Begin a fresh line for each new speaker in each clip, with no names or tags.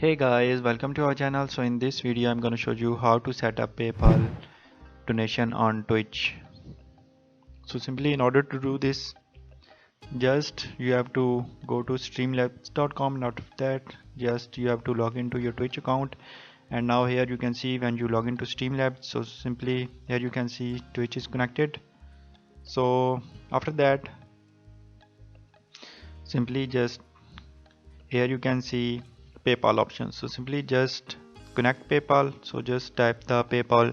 Hey guys, welcome to our channel. So in this video I'm going to show you how to set up PayPal donation on Twitch. So simply in order to do this, just you have to go to streamlabs.com. Not that, just you have to log into your Twitch account, and now here you can see when you log into Streamlabs, so simply here you can see Twitch is connected. So after that, simply just here you can see PayPal options. So simply just connect PayPal. So just type the PayPal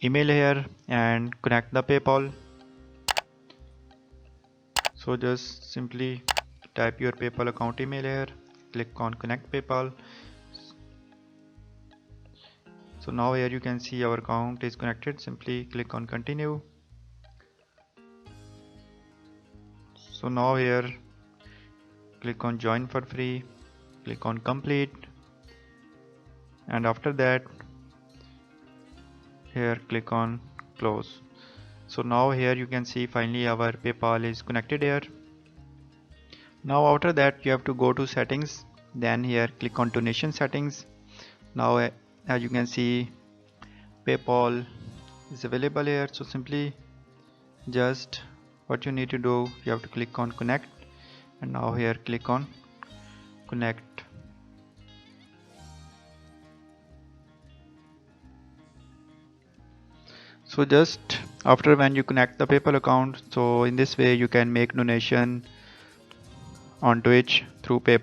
email here and connect the PayPal. So just simply type your PayPal account email here, click on connect PayPal. So now here you can see our account is connected. Simply click on continue. So now here click on join for free, click on complete, and after that here click on close. So now here you can see finally our PayPal is connected here. Now after that you have to go to settings, then here click on donation settings. Now as you can see PayPal is available here. So simply just what you need to do, you have to click on connect, and now here click on connect. So just after when you connect the PayPal account, so in this way you can make donation on Twitch through PayPal.